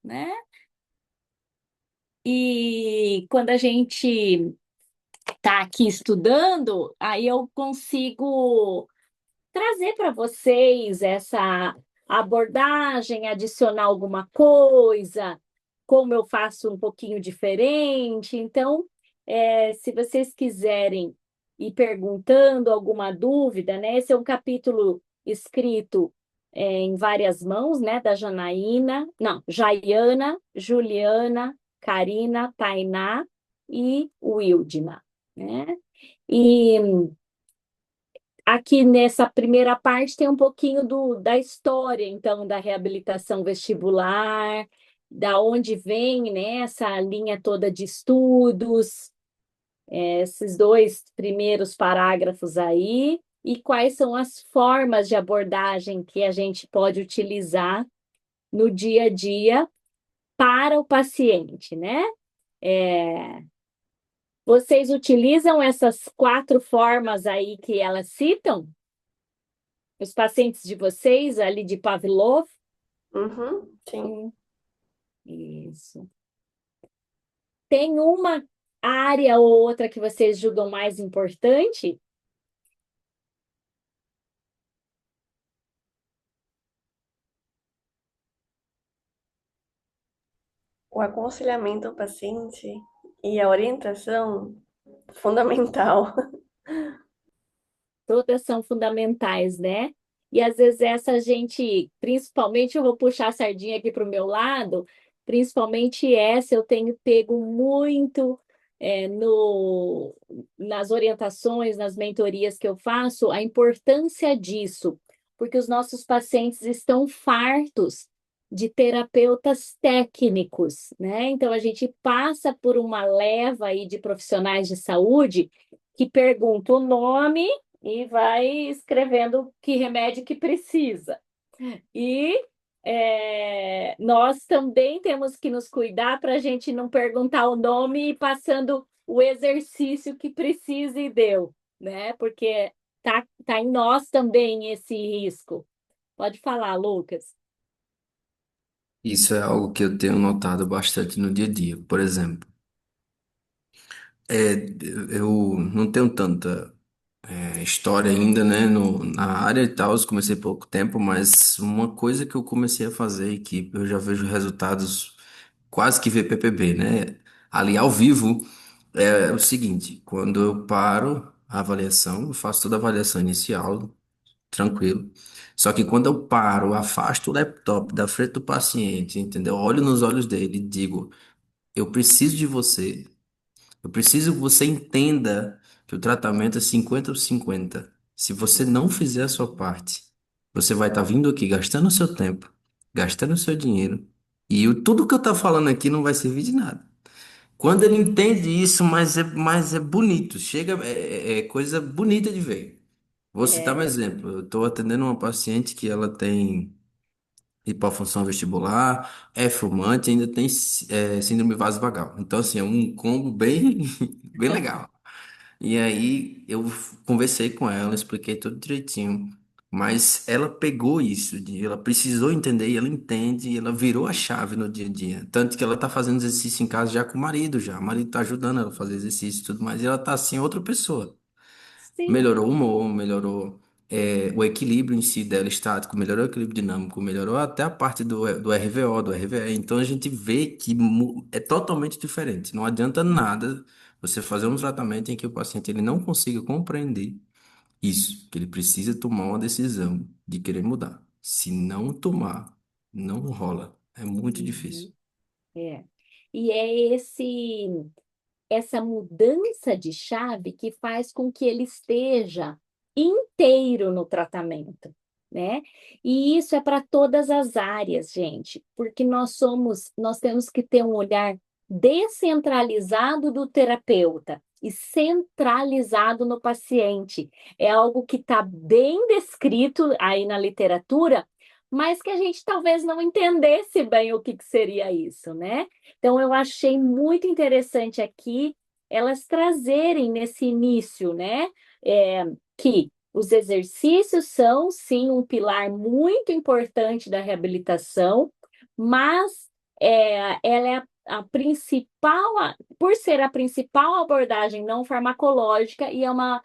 né? E quando a gente está aqui estudando, aí eu consigo trazer para vocês essa abordagem, adicionar alguma coisa, como eu faço um pouquinho diferente. Então, se vocês quiserem ir perguntando alguma dúvida, né? Esse é um capítulo escrito em várias mãos, né? Da Janaína, não, Jaiana, Juliana, Karina, Tainá e Wildna, né? E aqui nessa primeira parte tem um pouquinho da história, então, da reabilitação vestibular, da onde vem, né, essa linha toda de estudos, esses dois primeiros parágrafos aí, e quais são as formas de abordagem que a gente pode utilizar no dia a dia para o paciente, né? É, vocês utilizam essas quatro formas aí que elas citam? Os pacientes de vocês, ali de Pavlov? Uhum, sim. Hum, isso. Tem uma área ou outra que vocês julgam mais importante? O aconselhamento ao paciente e a orientação fundamental. Todas são fundamentais, né? E às vezes essa a gente, principalmente, eu vou puxar a sardinha aqui para o meu lado, principalmente essa eu tenho pego muito no, nas orientações, nas mentorias que eu faço, a importância disso, porque os nossos pacientes estão fartos de terapeutas técnicos, né? Então a gente passa por uma leva aí de profissionais de saúde que perguntam o nome e vai escrevendo que remédio que precisa. E nós também temos que nos cuidar para a gente não perguntar o nome e passando o exercício que precisa e deu, né? Porque tá em nós também esse risco. Pode falar, Lucas. Isso é algo que eu tenho notado bastante no dia a dia. Por exemplo, é, eu não tenho tanta história ainda, né, na área e tal. Eu comecei há pouco tempo, mas uma coisa que eu comecei a fazer e que eu já vejo resultados quase que VPPB, né, ali ao vivo, é o seguinte: quando eu paro a avaliação, eu faço toda a avaliação inicial, tranquilo. Só que quando eu paro, afasto o laptop da frente do paciente, entendeu? Olho nos olhos dele e digo: eu preciso de você. Eu preciso que você entenda que o tratamento é 50 ou 50. Se você não fizer a sua parte, você vai estar vindo aqui gastando o seu tempo, gastando o seu dinheiro, e tudo que eu estou falando aqui não vai servir de nada. Quando ele entende isso, mas é bonito, chega, é coisa bonita de ver. Vou citar um É, exemplo. Eu estou atendendo uma paciente que ela tem hipofunção vestibular, é fumante, ainda tem síndrome vasovagal. Então, assim, é um combo bem, bem legal. E aí eu conversei com ela, expliquei tudo direitinho. Mas ela pegou isso, ela precisou entender e ela entende, e ela virou a chave no dia a dia. Tanto que ela tá fazendo exercício em casa já com o marido já. O marido tá ajudando ela a fazer exercício e tudo mais, e ela tá assim, outra pessoa. sim. Melhorou o humor, melhorou o equilíbrio em si dela estático, melhorou o equilíbrio dinâmico, melhorou até a parte do RVO, do RVE. Então a gente vê que é totalmente diferente. Não adianta nada você fazer um tratamento em que o paciente ele não consiga compreender isso, que ele precisa tomar uma decisão de querer mudar. Se não tomar, não rola. É muito difícil. Uhum, é. E é essa mudança de chave que faz com que ele esteja inteiro no tratamento, né? E isso é para todas as áreas, gente, porque nós temos que ter um olhar descentralizado do terapeuta e centralizado no paciente. É algo que está bem descrito aí na literatura, mas que a gente talvez não entendesse bem o que seria isso, né? Então, eu achei muito interessante aqui elas trazerem nesse início, né, que os exercícios são, sim, um pilar muito importante da reabilitação, mas ela é a principal, por ser a principal abordagem não farmacológica e é uma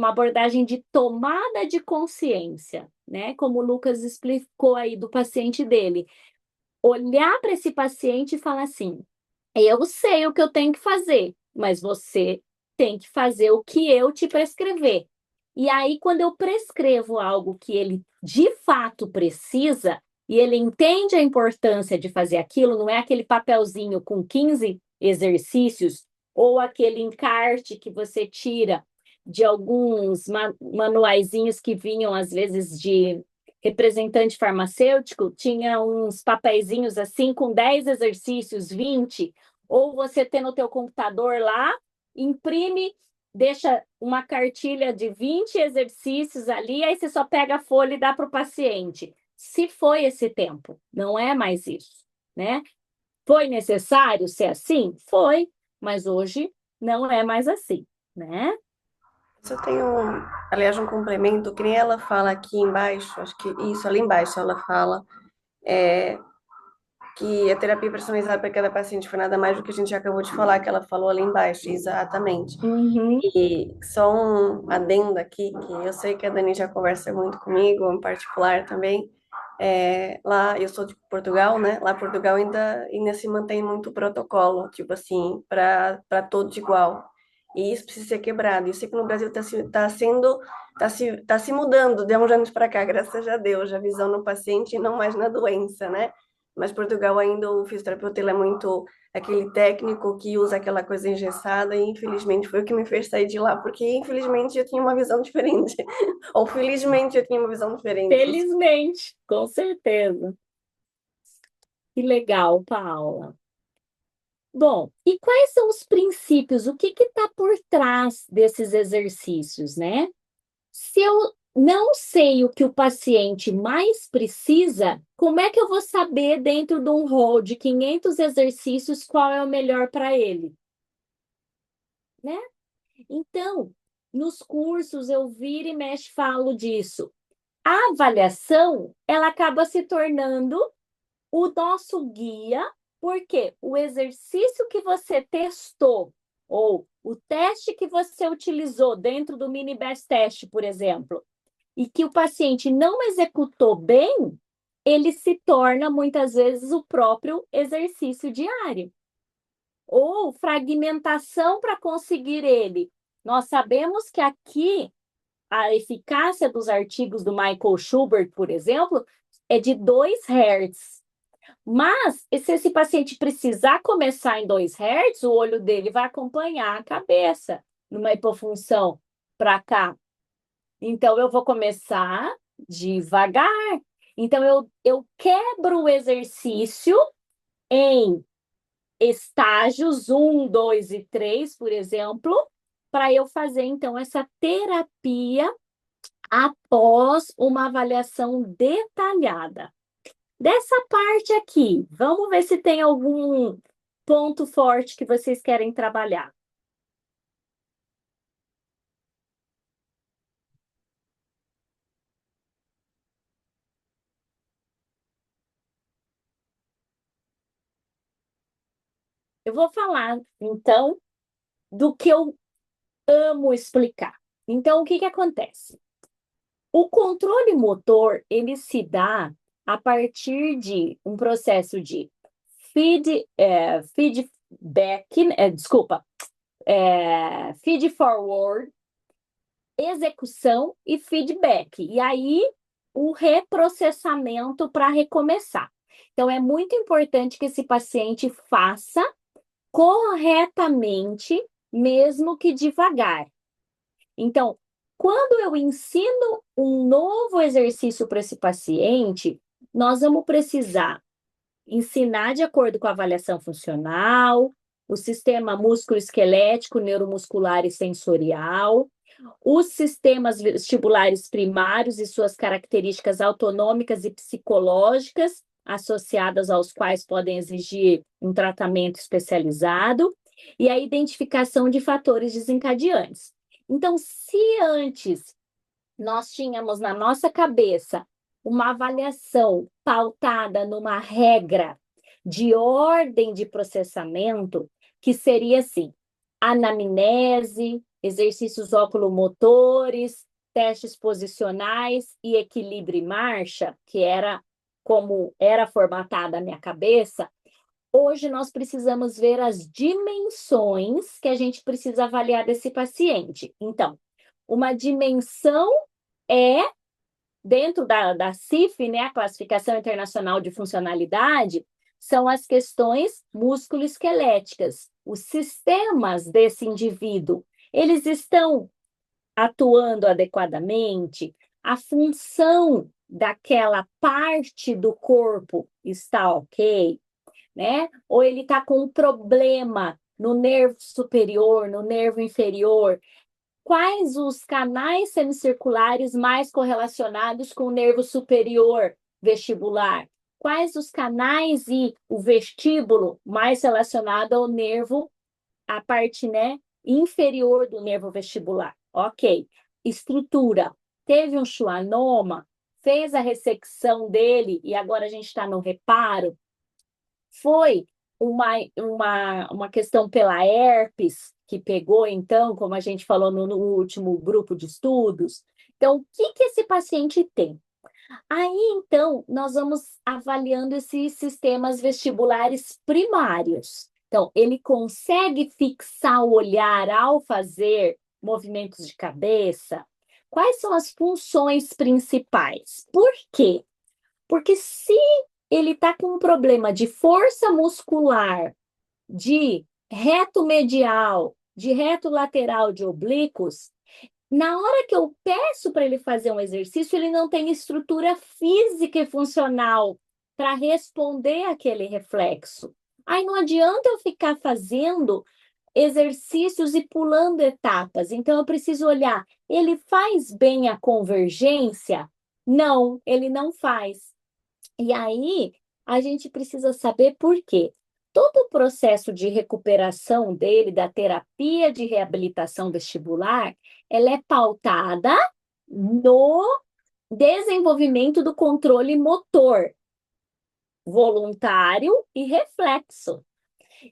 abordagem de tomada de consciência, né? Como o Lucas explicou aí do paciente dele. Olhar para esse paciente e falar assim: eu sei o que eu tenho que fazer, mas você tem que fazer o que eu te prescrever. E aí, quando eu prescrevo algo que ele de fato precisa, e ele entende a importância de fazer aquilo, não é aquele papelzinho com 15 exercícios, ou aquele encarte que você tira de alguns manuaizinhos que vinham, às vezes, de representante farmacêutico, tinha uns papeizinhos assim com 10 exercícios, 20, ou você tem no teu computador lá, imprime, deixa uma cartilha de 20 exercícios ali, aí você só pega a folha e dá para o paciente. Se foi esse tempo, não é mais isso, né? Foi necessário ser assim? Foi, mas hoje não é mais assim, né? Só tenho, aliás, um complemento, que nem ela fala aqui embaixo, acho que isso, ali embaixo ela fala, é, que a terapia personalizada para cada paciente foi nada mais do que a gente acabou de falar, que ela falou ali embaixo, exatamente. Uhum, E só um adendo aqui, que eu sei que a Dani já conversa muito comigo, em particular também. Lá, eu sou de Portugal, né? Lá em Portugal ainda se mantém muito protocolo, tipo assim, para todos igual. E isso precisa ser quebrado. Eu sei que no Brasil tá se mudando de uns anos para cá, graças a Deus, a visão no paciente e não mais na doença, né? Mas Portugal ainda, o fisioterapeuta, ele é muito aquele técnico que usa aquela coisa engessada, e infelizmente foi o que me fez sair de lá, porque infelizmente eu tinha uma visão diferente, ou felizmente eu tinha uma visão diferente. felizmente, com certeza. Que legal, Paula. Bom, e quais são os princípios? O que está por trás desses exercícios, né? Se eu não sei o que o paciente mais precisa, como é que eu vou saber dentro de um rol de 500 exercícios qual é o melhor para ele, né? Então, nos cursos eu viro e mexe falo disso. A avaliação, ela acaba se tornando o nosso guia, porque o exercício que você testou, ou o teste que você utilizou dentro do mini best teste, por exemplo, e que o paciente não executou bem, ele se torna muitas vezes o próprio exercício diário. Ou fragmentação para conseguir ele. Nós sabemos que aqui a eficácia dos artigos do Michael Schubert, por exemplo, é de 2 Hz. Mas, se esse paciente precisar começar em 2 Hz, o olho dele vai acompanhar a cabeça numa hipofunção para cá. Então, eu vou começar devagar. Então, eu quebro o exercício em estágios 1, 2 e 3, por exemplo, para eu fazer, então, essa terapia após uma avaliação detalhada. Dessa parte aqui, vamos ver se tem algum ponto forte que vocês querem trabalhar. Eu vou falar, então, do que eu amo explicar. Então, o que que acontece? O controle motor, ele se dá a partir de um processo de feedback, feed forward, execução e feedback. E aí, o reprocessamento para recomeçar. Então, é muito importante que esse paciente faça corretamente, mesmo que devagar. Então, quando eu ensino um novo exercício para esse paciente, nós vamos precisar ensinar de acordo com a avaliação funcional, o sistema músculo-esquelético, neuromuscular e sensorial, os sistemas vestibulares primários e suas características autonômicas e psicológicas, associadas aos quais podem exigir um tratamento especializado, e a identificação de fatores desencadeantes. Então, se antes nós tínhamos na nossa cabeça uma avaliação pautada numa regra de ordem de processamento, que seria assim, anamnese, exercícios oculomotores, testes posicionais e equilíbrio e marcha, que era como era formatada a minha cabeça. Hoje nós precisamos ver as dimensões que a gente precisa avaliar desse paciente. Então, uma dimensão é, dentro da CIF, né, a Classificação Internacional de Funcionalidade, são as questões músculo-esqueléticas. Os sistemas desse indivíduo, eles estão atuando adequadamente? A função daquela parte do corpo está ok? Né? Ou ele está com um problema no nervo superior, no nervo inferior? Quais os canais semicirculares mais correlacionados com o nervo superior vestibular? Quais os canais e o vestíbulo mais relacionado ao nervo, a parte, né, inferior do nervo vestibular? Ok. Estrutura. Teve um schwannoma, fez a ressecção dele e agora a gente está no reparo. Foi uma questão pela herpes, que pegou, então, como a gente falou no último grupo de estudos. Então, o que esse paciente tem? Aí, então, nós vamos avaliando esses sistemas vestibulares primários. Então, ele consegue fixar o olhar ao fazer movimentos de cabeça? Quais são as funções principais? Por quê? Porque se ele está com um problema de força muscular, de reto medial, de reto lateral de oblíquos, na hora que eu peço para ele fazer um exercício, ele não tem estrutura física e funcional para responder àquele reflexo. Aí não adianta eu ficar fazendo exercícios e pulando etapas. Então, eu preciso olhar, ele faz bem a convergência? Não, ele não faz. E aí, a gente precisa saber por quê. Todo o processo de recuperação dele, da terapia de reabilitação vestibular, ela é pautada no desenvolvimento do controle motor, voluntário e reflexo.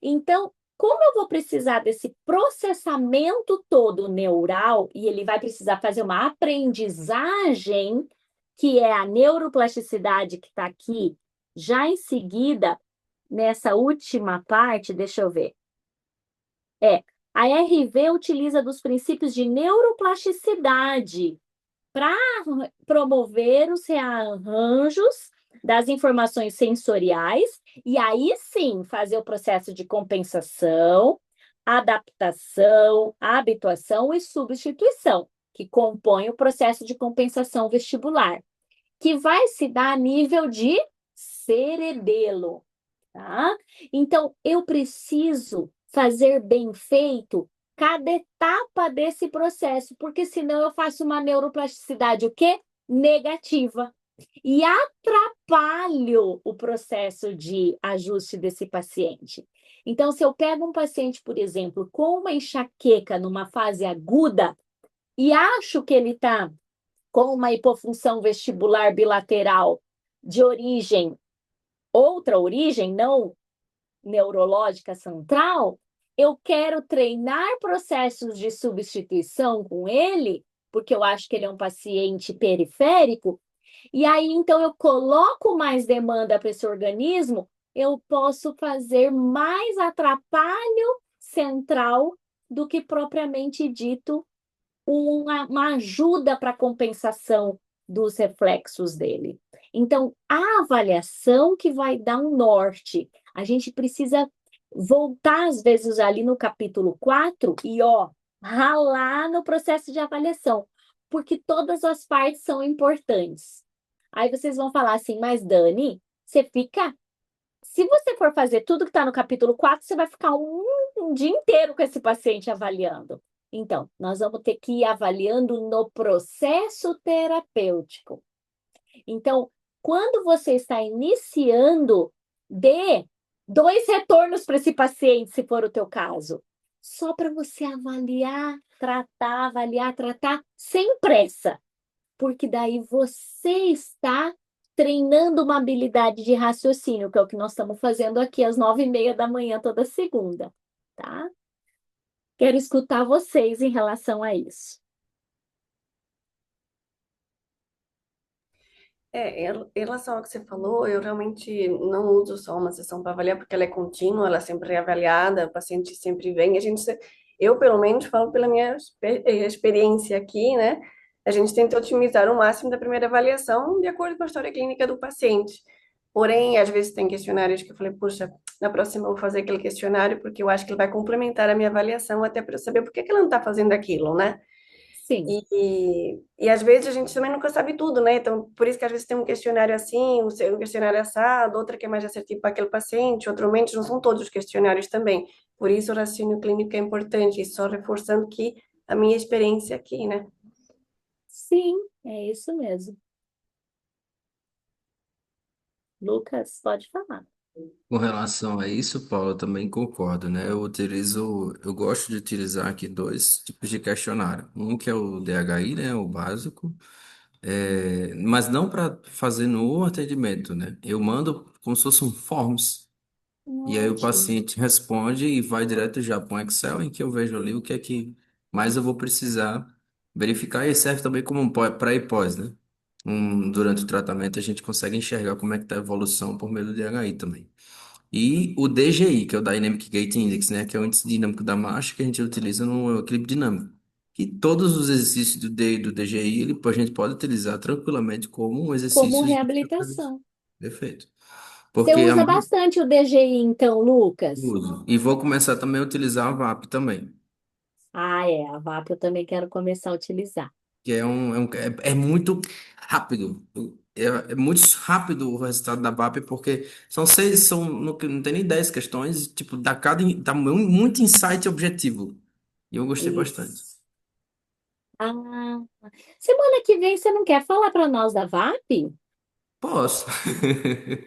Então, como eu vou precisar desse processamento todo neural, e ele vai precisar fazer uma aprendizagem, que é a neuroplasticidade que está aqui, já em seguida, nessa última parte, deixa eu ver. A RV utiliza dos princípios de neuroplasticidade para promover os rearranjos das informações sensoriais e aí sim fazer o processo de compensação, adaptação, habituação e substituição, que compõe o processo de compensação vestibular, que vai se dar a nível de cerebelo, tá? Então, eu preciso fazer bem feito cada etapa desse processo, porque senão eu faço uma neuroplasticidade o quê? Negativa. E atrapalho o processo de ajuste desse paciente. Então, se eu pego um paciente, por exemplo, com uma enxaqueca numa fase aguda e acho que ele está com uma hipofunção vestibular bilateral de origem, outra origem, não neurológica central, eu quero treinar processos de substituição com ele, porque eu acho que ele é um paciente periférico, e aí então eu coloco mais demanda para esse organismo, eu posso fazer mais atrapalho central do que propriamente dito uma ajuda para compensação dos reflexos dele. Então, a avaliação que vai dar um norte, a gente precisa voltar, às vezes, ali no capítulo 4 e, ralar no processo de avaliação, porque todas as partes são importantes. Aí vocês vão falar assim, mas Dani, você fica... Se você for fazer tudo que está no capítulo 4, você vai ficar um dia inteiro com esse paciente avaliando. Então, nós vamos ter que ir avaliando no processo terapêutico. Então, quando você está iniciando, dê 2 retornos para esse paciente, se for o teu caso. Só para você avaliar, tratar, sem pressa. Porque daí você está treinando uma habilidade de raciocínio, que é o que nós estamos fazendo aqui às 9h30 da manhã toda segunda, tá? Quero escutar vocês em relação a isso. Em relação ao que você falou, eu realmente não uso só uma sessão para avaliar, porque ela é contínua, ela sempre é avaliada, o paciente sempre vem, eu pelo menos falo pela minha experiência aqui, né? A gente tenta otimizar o máximo da primeira avaliação de acordo com a história clínica do paciente. Porém, às vezes tem questionários que eu falei, puxa, na próxima eu vou fazer aquele questionário, porque eu acho que ele vai complementar a minha avaliação, até para eu saber por que que ela não está fazendo aquilo, né? Sim, E às vezes a gente também nunca sabe tudo, né? Então, por isso que às vezes tem um questionário assim, um questionário assado, outra que é mais assertivo para aquele paciente, outro menos, não são todos os questionários também. Por isso o raciocínio clínico é importante, e só reforçando que a minha experiência aqui, né? sim, é isso mesmo. Lucas, pode falar. Com relação a isso, Paulo, eu também concordo, né? Eu gosto de utilizar aqui dois tipos de questionário. Um que é o DHI, né? O básico, mas não para fazer no atendimento, né? Eu mando como se fosse um forms. E aí o Ótimo. paciente responde e vai direto já para um Excel em que eu vejo ali o que é que mais eu vou precisar verificar e serve também como um pré e pós, né? Durante o tratamento a gente consegue enxergar como é que está a evolução por meio do DHI também. E o DGI, que é o Dynamic Gait Index, né? Que é o índice dinâmico da marcha que a gente utiliza no equilíbrio dinâmico. E todos os exercícios do DGI a gente pode utilizar tranquilamente como um Como exercício de fisioterapia. reabilitação. Perfeito. Você Porque usa bastante o DGI, então, Lucas? uso. E vou começar também a utilizar a VAP também. Ah, é, a VAP eu também quero começar a utilizar. Que é muito rápido. É muito rápido o resultado da VAP, porque são seis, não tem nem 10 questões, tipo, dá muito insight objetivo. E eu gostei bastante. Isso. Ah, semana que vem você não quer falar para nós da VAP? Posso.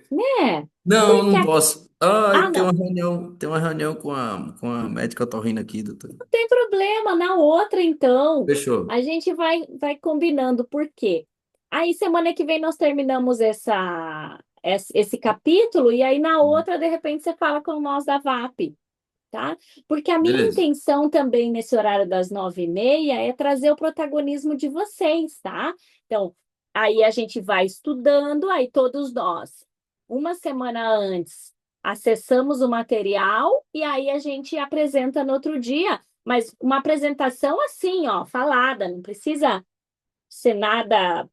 Né? Não, Porque não posso. Ai, não tem uma reunião com a médica otorrina aqui, doutor. tem problema, na outra então. Fechou. A gente vai combinando, por quê? Aí semana que vem nós terminamos esse capítulo, e aí na outra, de repente, você fala com nós da VAP. Tá? Porque a minha Beleza. intenção também nesse horário das 9h30 é trazer o protagonismo de vocês, tá? Então, aí a gente vai estudando, aí todos nós, uma semana antes, acessamos o material e aí a gente apresenta no outro dia, mas uma apresentação assim, ó, falada, não precisa ser nada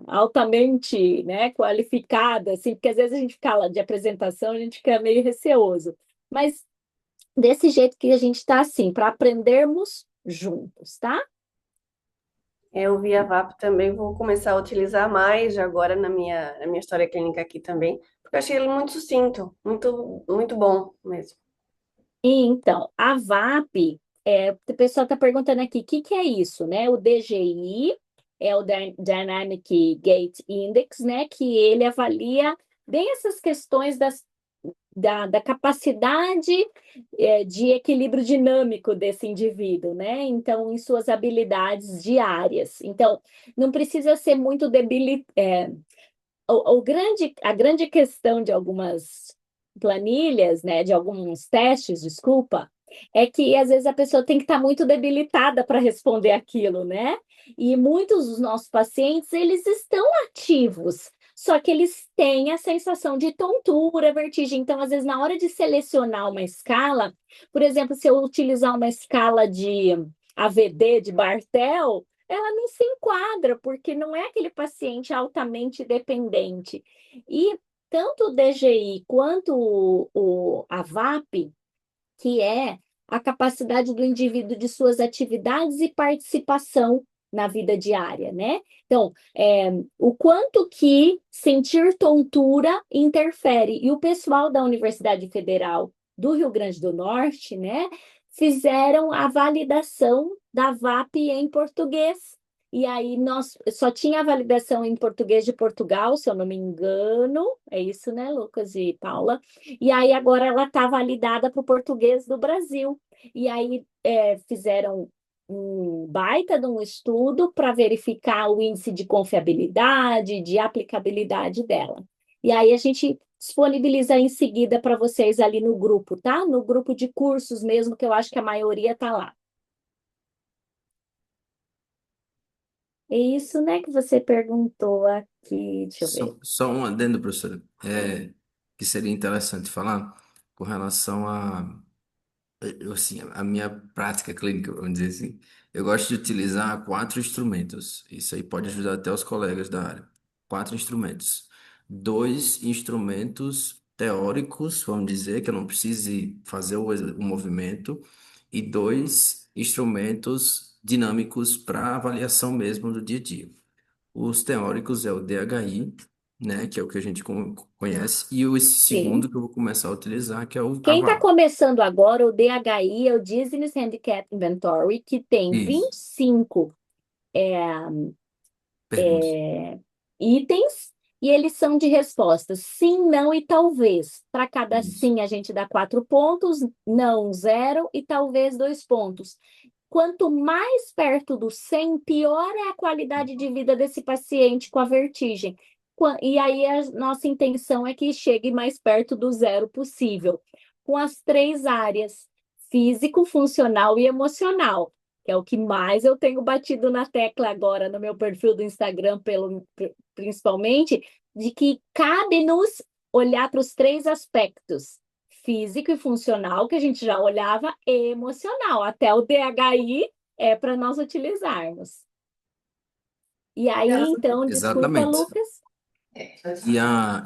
altamente, né, qualificada, assim, porque às vezes a gente fala de apresentação, a gente fica meio receoso. Mas desse jeito que a gente está assim, para aprendermos juntos, tá? Eu vi a VAP também, vou começar a utilizar mais agora na minha história clínica aqui também, porque eu achei ele muito sucinto, muito bom mesmo. E então, a VAP, o pessoal está perguntando aqui, o que é isso, né? O DGI é o Dynamic Gait Index, né? Que ele avalia bem essas questões da capacidade de equilíbrio dinâmico desse indivíduo, né? Então, em suas habilidades diárias. Então, não precisa ser muito a grande questão de algumas planilhas, né, de alguns testes, desculpa, é que às vezes a pessoa tem que estar muito debilitada para responder aquilo, né? E muitos dos nossos pacientes, eles estão ativos, só que eles têm a sensação de tontura, vertigem. Então, às vezes, na hora de selecionar uma escala, por exemplo, se eu utilizar uma escala de AVD de Bartel, ela não se enquadra, porque não é aquele paciente altamente dependente. E tanto o DGI quanto a VAP, que é a capacidade do indivíduo de suas atividades e participação na vida diária, né? Então, o quanto que sentir tontura interfere. E o pessoal da Universidade Federal do Rio Grande do Norte, né, fizeram a validação da VAP em português. E aí nós só tinha a validação em português de Portugal, se eu não me engano. É isso, né, Lucas e Paula? E aí agora ela está validada para o português do Brasil. E aí fizeram um baita de um estudo para verificar o índice de confiabilidade, de aplicabilidade dela. E aí a gente disponibiliza em seguida para vocês ali no grupo, tá? No grupo de cursos mesmo, que eu acho que a maioria está lá. É isso, né, que você perguntou aqui, deixa eu ver. Só um adendo, professora, que seria interessante falar com relação assim, a minha prática clínica, vamos dizer assim. Eu gosto de utilizar quatro instrumentos. Isso aí pode ajudar até os colegas da área. Quatro instrumentos. Dois instrumentos teóricos, vamos dizer, que eu não precise fazer o movimento, e dois instrumentos dinâmicos para avaliação mesmo do dia a dia. Os teóricos é o DHI, né, que é o que a gente conhece, e o esse Sim. segundo que eu vou começar a utilizar, que é o Quem está AVAL. começando agora, o DHI, é o Dizziness Handicap Inventory, que tem Isso. 25 Perguntas. itens e eles são de respostas sim, não e talvez. Para cada Isso. sim, a gente dá 4 pontos, não, 0 e talvez 2 pontos. Quanto mais perto do 100, pior é a qualidade de vida desse paciente com a vertigem. E aí a nossa intenção é que chegue mais perto do 0 possível, com as 3 áreas: físico, funcional e emocional, que é o que mais eu tenho batido na tecla agora no meu perfil do Instagram, principalmente, de que cabe-nos olhar para os 3 aspectos: físico e funcional, que a gente já olhava, e emocional. Até o DHI é para nós utilizarmos. E aí, então, desculpa, Exatamente. Lucas.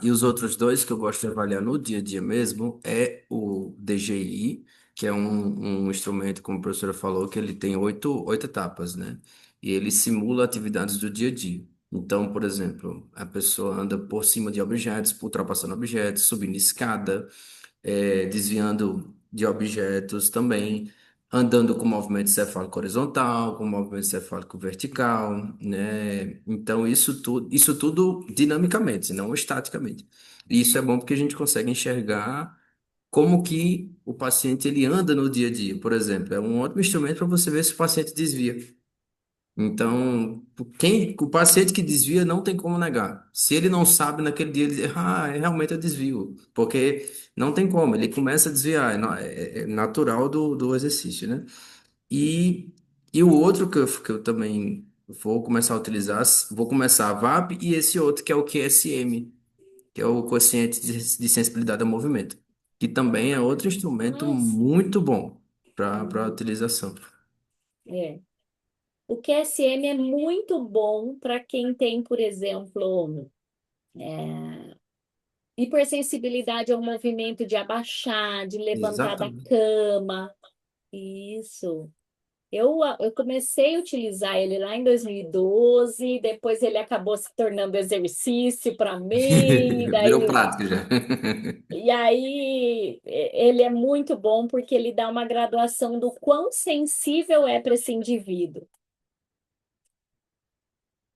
E os outros dois que eu gosto de avaliar no dia a dia mesmo é o DGI, que é um instrumento, como a professora falou, que ele tem oito etapas, né? E ele simula atividades do dia a dia. Então, por exemplo, a pessoa anda por cima de objetos, ultrapassando objetos, subindo escada, desviando de objetos também, andando com movimento cefálico horizontal, com movimento cefálico vertical, né? Então, isso tudo dinamicamente, não estaticamente. E isso é bom porque a gente consegue enxergar como que o paciente ele anda no dia a dia. Por exemplo, é um ótimo instrumento para você ver se o paciente desvia. Então, o paciente que desvia não tem como negar. Se ele não sabe naquele dia, ele diz, realmente eu desvio, porque não tem como, ele começa a desviar, é natural do exercício, né? E, e o outro que eu também vou começar a utilizar, vou começar a VAP e esse outro que é o QSM, que é o quociente de sensibilidade ao movimento, que também é outro instrumento Nossa. muito bom para Uhum. utilização. É. O QSM é muito bom para quem tem, por exemplo, hipersensibilidade ao movimento de abaixar, de levantar da Exatamente. cama. Isso. Eu comecei a utilizar ele lá em 2012, depois ele acabou se tornando exercício para mim, Virou prática já. e aí ele é muito bom porque ele dá uma graduação do quão sensível é para esse indivíduo.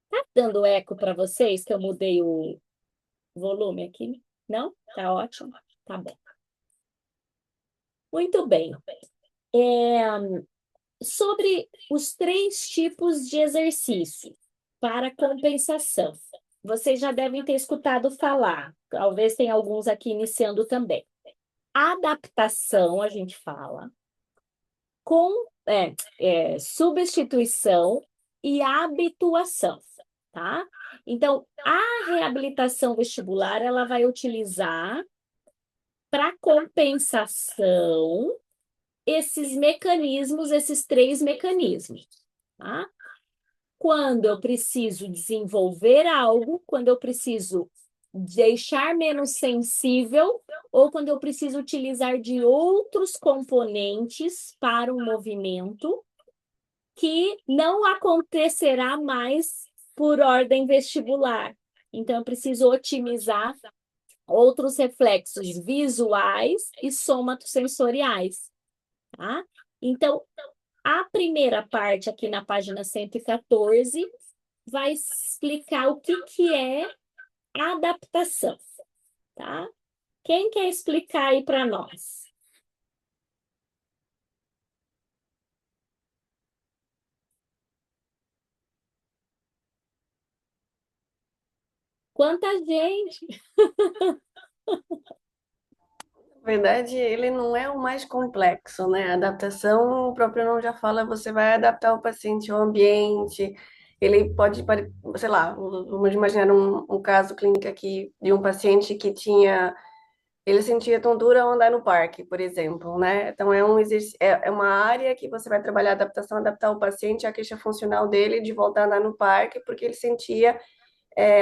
Tá dando eco para vocês que eu mudei o volume aqui? Não? Tá ótimo. Tá bom. Muito bem. Sobre os 3 tipos de exercício para compensação. Vocês já devem ter escutado falar, talvez tenha alguns aqui iniciando também. Adaptação, a gente fala, com substituição e habituação, tá? Então, a reabilitação vestibular, ela vai utilizar para compensação esses mecanismos, esses 3 mecanismos, tá? Quando eu preciso desenvolver algo, quando eu preciso deixar menos sensível, ou quando eu preciso utilizar de outros componentes para um movimento que não acontecerá mais por ordem vestibular. Então, eu preciso otimizar outros reflexos visuais e somatosensoriais, tá? Então, a primeira parte aqui na página 114 vai explicar o que é adaptação, tá? Quem quer explicar aí para nós? Quanta gente! Na verdade, ele não é o mais complexo, né? A adaptação, o próprio nome já fala, você vai adaptar o paciente ao ambiente. Ele sei lá, vamos imaginar um caso clínico aqui de um paciente que ele sentia tontura ao andar no parque, por exemplo, né? Então é uma área que você vai trabalhar a adaptação, adaptar o paciente à queixa funcional dele de voltar a andar no parque, porque ele sentia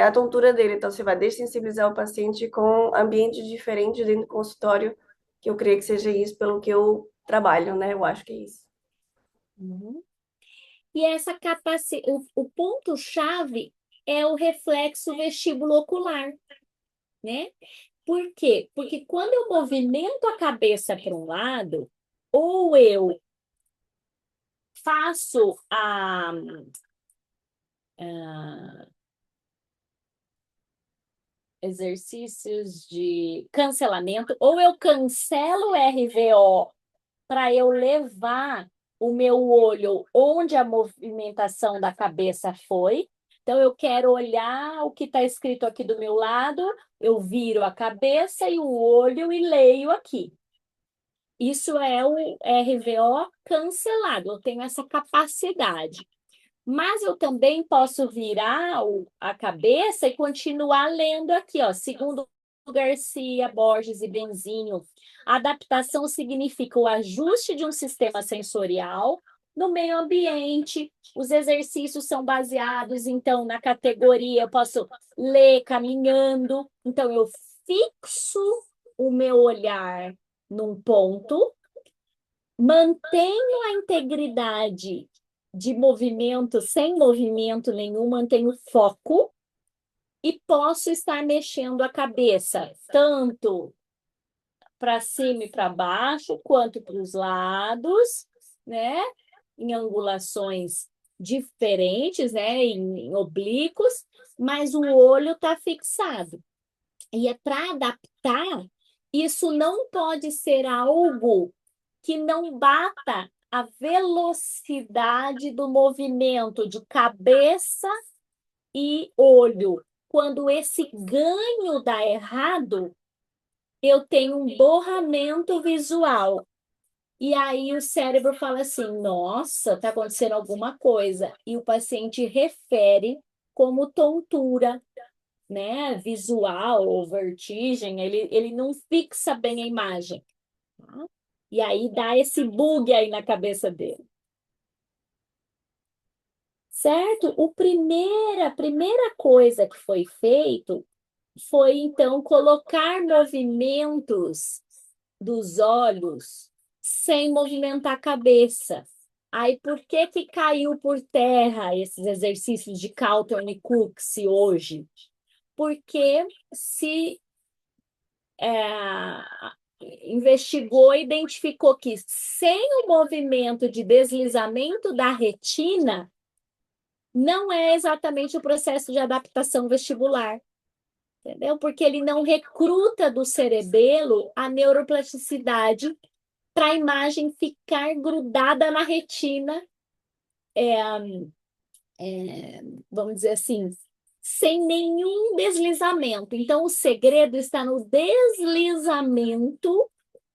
a tontura dele. Então, você vai dessensibilizar o paciente com ambientes diferentes dentro do consultório, que eu creio que seja isso pelo que eu trabalho, né? Eu acho que é isso. Uhum. E essa capacidade, o ponto-chave é o reflexo vestíbulo ocular, né? Por quê? Porque quando eu movimento a cabeça para um lado, ou eu faço exercícios de cancelamento, ou eu cancelo o RVO para eu levar o meu olho onde a movimentação da cabeça foi. Então, eu quero olhar o que está escrito aqui do meu lado, eu viro a cabeça e o olho e leio aqui. Isso é o RVO cancelado, eu tenho essa capacidade. Mas eu também posso virar a cabeça e continuar lendo aqui, ó. Segundo Garcia, Borges e Benzinho, adaptação significa o ajuste de um sistema sensorial no meio ambiente. Os exercícios são baseados, então, na categoria, eu posso ler caminhando. Então, eu fixo o meu olhar num ponto, mantenho a integridade de movimento, sem movimento nenhum, mantenho foco e posso estar mexendo a cabeça, tanto para cima e para baixo, quanto para os lados, né? Em angulações diferentes, né? Em oblíquos, mas o olho está fixado. E é para adaptar, isso não pode ser algo que não bata a velocidade do movimento de cabeça e olho. Quando esse ganho dá errado, eu tenho um borramento visual. E aí o cérebro fala assim: nossa, está acontecendo alguma coisa. E o paciente refere como tontura, né? Visual ou vertigem, ele não fixa bem a imagem. Tá? E aí dá esse bug aí na cabeça dele. Certo? A primeira coisa que foi feito foi, então, colocar movimentos dos olhos sem movimentar a cabeça. Aí, por que que caiu por terra esses exercícios de Calton e Cooksey hoje? Porque se investigou e identificou que sem o movimento de deslizamento da retina, não é exatamente o processo de adaptação vestibular, entendeu? Porque ele não recruta do cerebelo a neuroplasticidade para a imagem ficar grudada na retina, vamos dizer assim, sem nenhum deslizamento. Então, o segredo está no deslizamento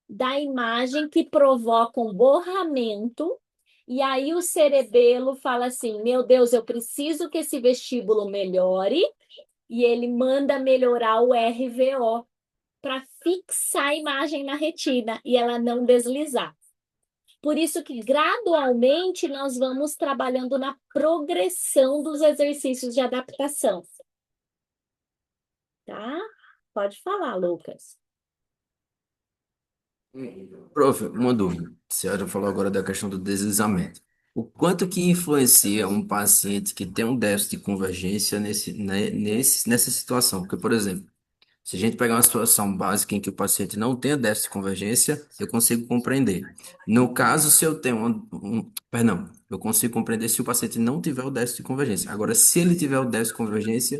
da imagem que provoca um borramento, e aí o cerebelo fala assim: meu Deus, eu preciso que esse vestíbulo melhore, e ele manda melhorar o RVO para fixar a imagem na retina e ela não deslizar. Por isso que gradualmente nós vamos trabalhando na progressão dos exercícios de adaptação, tá? Pode falar, Lucas. Prof, uma dúvida. A senhora falou agora da questão do deslizamento. O quanto que influencia um paciente que tem um déficit de convergência nessa situação? Porque, por exemplo, se a gente pegar uma situação básica em que o paciente não tenha déficit de convergência, eu consigo compreender. No caso, se eu tenho perdão, eu consigo compreender se o paciente não tiver o déficit de convergência. Agora, se ele tiver o déficit de convergência,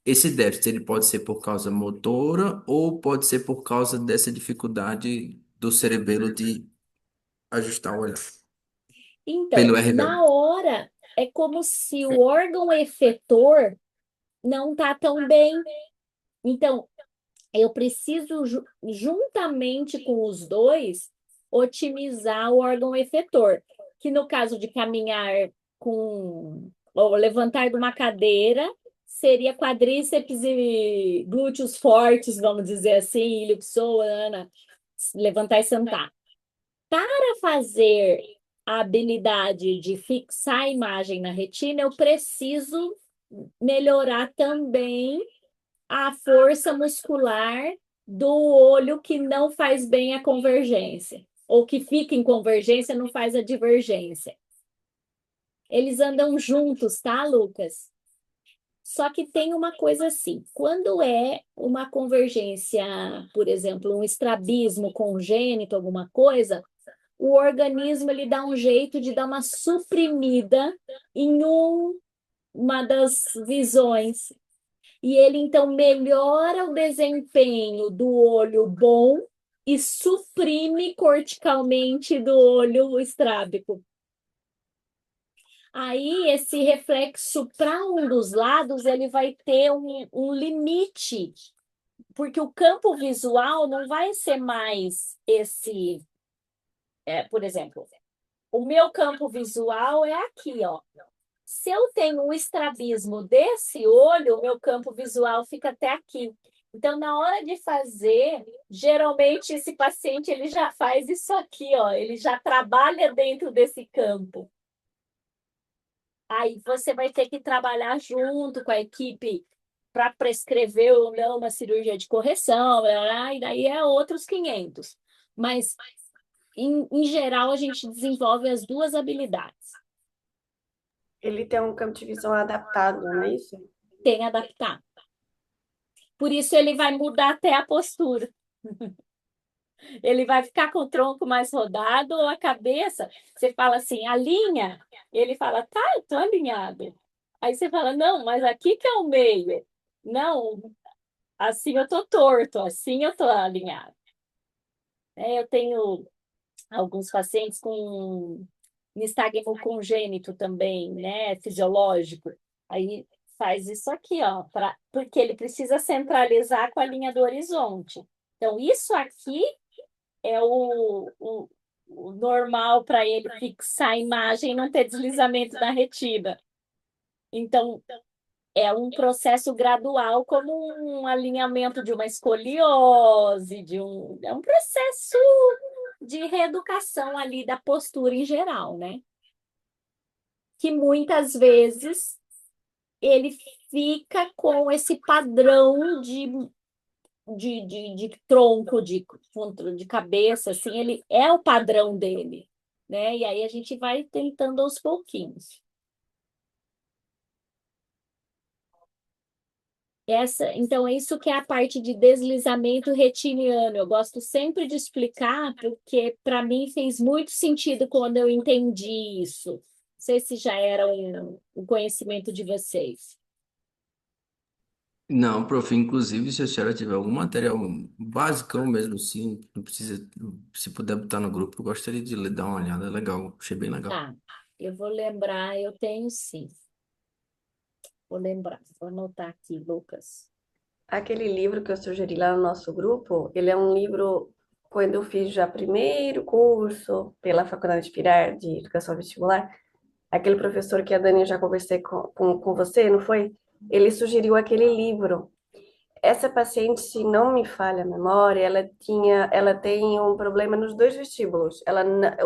esse déficit ele pode ser por causa motora ou pode ser por causa dessa dificuldade do cerebelo de ajustar o olhar Então, pelo RVO. na hora, é como se o órgão efetor não está tão bem. Então, eu preciso, juntamente com os dois, otimizar o órgão efetor, que no caso de caminhar com, ou levantar de uma cadeira, seria quadríceps e glúteos fortes, vamos dizer assim, ilho psoas, levantar e sentar. Para fazer a habilidade de fixar a imagem na retina, eu preciso melhorar também a força muscular do olho que não faz bem a convergência, ou que fica em convergência, não faz a divergência. Eles andam juntos, tá, Lucas? Só que tem uma coisa assim, quando é uma convergência, por exemplo, um estrabismo congênito, alguma coisa, o organismo ele dá um jeito de dar uma suprimida em uma das visões. E ele então melhora o desempenho do olho bom e suprime corticalmente do olho estrábico. Aí esse reflexo para um dos lados ele vai ter um limite, porque o campo visual não vai ser mais esse, por exemplo, o meu campo visual é aqui, ó. Se eu tenho um estrabismo desse olho, o meu campo visual fica até aqui. Então, na hora de fazer, geralmente esse paciente ele já faz isso aqui, ó, ele já trabalha dentro desse campo. Aí você vai ter que trabalhar junto com a equipe para prescrever ou não uma cirurgia de correção, e daí é outros 500. Mas, em geral, a gente desenvolve as duas habilidades. Ele tem um campo de visão adaptado, não é isso? Tem adaptar. Por isso ele vai mudar até a postura. Ele vai ficar com o tronco mais rodado ou a cabeça. Você fala assim, alinha. Ele fala, tá, eu tô alinhado. Aí você fala, não, mas aqui que é o meio. Não, assim eu tô torto, assim eu tô alinhado. Eu tenho alguns pacientes com nistagmo congênito também, né, fisiológico. Aí faz isso aqui, ó, porque ele precisa centralizar com a linha do horizonte. Então, isso aqui é o normal para ele fixar a imagem e não ter deslizamento da retina. Então, é um processo gradual, como um alinhamento de uma escoliose, é um processo de reeducação ali da postura em geral, né? Que muitas vezes ele fica com esse padrão de tronco, de cabeça, assim, ele é o padrão dele, né? E aí a gente vai tentando aos pouquinhos. Então, isso que é a parte de deslizamento retiniano. Eu gosto sempre de explicar, porque para mim fez muito sentido quando eu entendi isso. Não sei se já era um conhecimento de vocês. Não, prof, inclusive, se a senhora tiver algum material basicão mesmo, assim, não precisa, se puder botar no grupo, eu gostaria de dar uma olhada, é legal, achei bem legal. Tá, eu vou lembrar, eu tenho sim. Vou lembrar, vou anotar aqui, Lucas. Aquele livro que eu sugeri lá no nosso grupo, ele é um livro, quando eu fiz já primeiro curso pela Faculdade Pirar de Educação Vestibular, aquele professor que a Dani eu já conversei com você, não foi? Ele sugeriu aquele livro. Essa paciente, se não me falha a memória, ela tem um problema nos dois vestíbulos.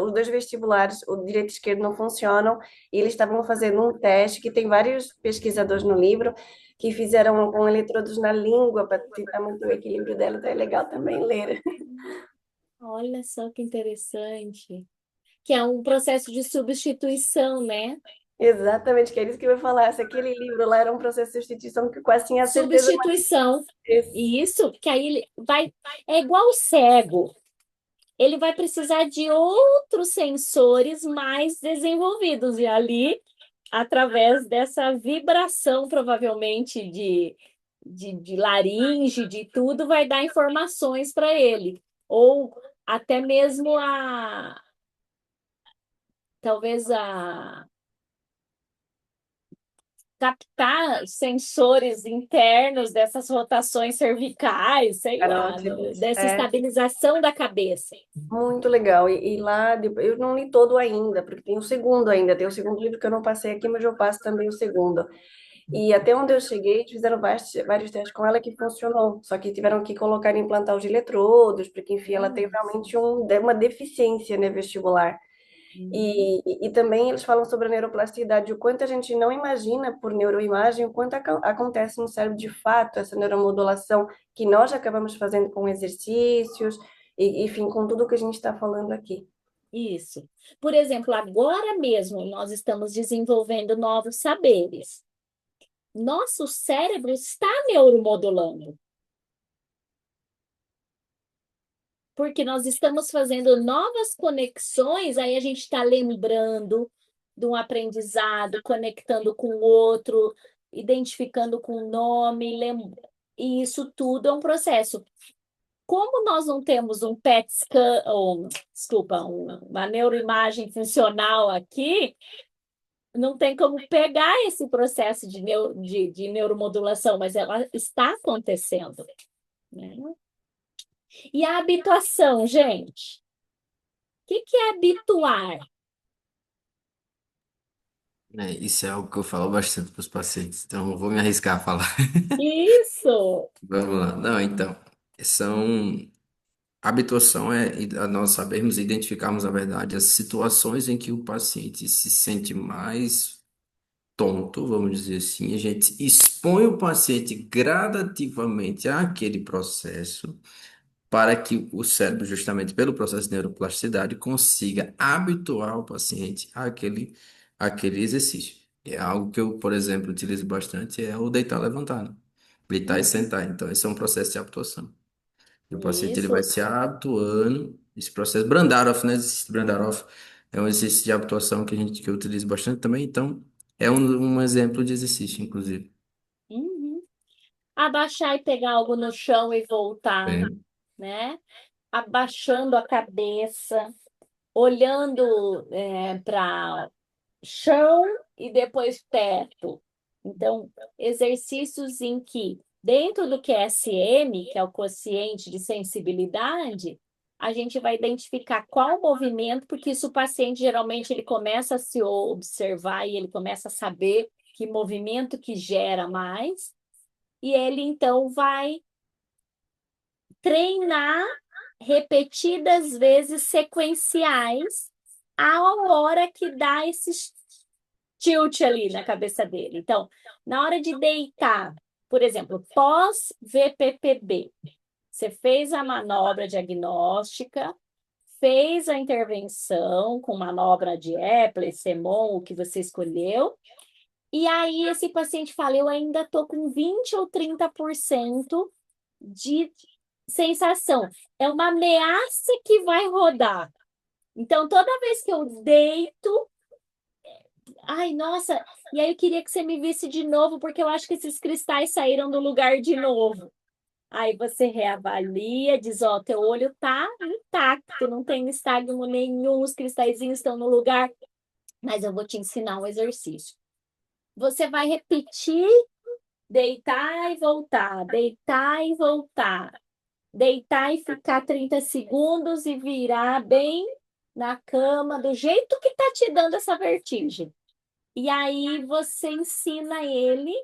Os dois vestibulares, o direito e o esquerdo não funcionam, e eles estavam fazendo um teste que tem vários pesquisadores no livro que fizeram com eletrodos na língua para tentar manter o equilíbrio dela, então é legal também ler. Olha só que interessante. Que é um processo de substituição, né? Exatamente, que é isso que eu ia falar. Se aquele livro lá era um processo de substituição que eu quase tinha certeza Substituição. disso. E isso, que aí ele vai. É igual o cego. Ele vai precisar de outros sensores mais desenvolvidos. E ali, através dessa vibração, provavelmente, de laringe, de tudo, vai dar informações para ele. Ou até mesmo talvez captar sensores internos dessas rotações cervicais, sei lá, Carótidas. dessa É estabilização da cabeça. muito legal. E lá, eu não li todo ainda, porque tem o segundo ainda, tem o segundo livro que eu não passei aqui, mas eu passo também o segundo. E até onde eu cheguei, fizeram vários testes com ela que funcionou. Só que tiveram que colocar e implantar os eletrodos, porque, enfim, ela tem realmente uma deficiência, né, vestibular. E também eles falam sobre a neuroplasticidade, o quanto a gente não imagina por neuroimagem, o quanto acontece no cérebro de fato, essa neuromodulação que nós acabamos fazendo com exercícios, e, enfim, com tudo que a gente está falando aqui. Isso. Por exemplo, agora mesmo nós estamos desenvolvendo novos saberes. Nosso cérebro está neuromodulando, porque nós estamos fazendo novas conexões, aí a gente está lembrando de um aprendizado, conectando com o outro, identificando com o nome, e isso tudo é um processo. Como nós não temos um PET scan, ou, desculpa, uma neuroimagem funcional aqui, não tem como pegar esse processo de neuromodulação, mas ela está acontecendo, né? E a habituação, gente? O que é habituar? Isso é algo que eu falo bastante para os pacientes, então eu vou me arriscar a falar. Isso! Vamos lá. Não, então, são habituação a nós sabermos identificarmos, na verdade, as situações em que o paciente se sente mais tonto, vamos dizer assim. A gente expõe o paciente gradativamente àquele processo para que o cérebro, justamente pelo processo de neuroplasticidade, consiga habituar o paciente àquele exercício. É algo que eu, por exemplo, utilizo bastante, é o deitar e levantar, né? Deitar e Uhum. sentar. Então, esse é um processo de habituação. E o paciente ele vai Isso. se habituando, esse processo, Brandaroff, né? Esse Brandaroff é um exercício de habituação que eu utilizo bastante também, então é um exemplo de exercício, inclusive. Uhum. Abaixar e pegar algo no chão e voltar, Bem, né? Abaixando a cabeça, olhando para chão e depois teto. Então, exercícios em que, dentro do QSM, que é o quociente de sensibilidade, a gente vai identificar qual movimento, porque isso o paciente geralmente ele começa a se observar e ele começa a saber que movimento que gera mais, e ele então vai treinar repetidas vezes sequenciais a hora que dá esse tilt ali na cabeça dele. Então, na hora de deitar, por exemplo, pós-VPPB, você fez a manobra diagnóstica, fez a intervenção com manobra de Epley, Semon, o que você escolheu, e aí esse paciente fala, eu ainda estou com 20 ou 30% de sensação. É uma ameaça que vai rodar. Então, toda vez que eu deito, ai, nossa, e aí eu queria que você me visse de novo, porque eu acho que esses cristais saíram do lugar de novo. Aí você reavalia, diz, ó, teu olho tá intacto, não tem estagno nenhum, os cristalzinhos estão no lugar, mas eu vou te ensinar um exercício. Você vai repetir, deitar e voltar, deitar e voltar, deitar e ficar 30 segundos e virar bem na cama, do jeito que tá te dando essa vertigem. E aí você ensina ele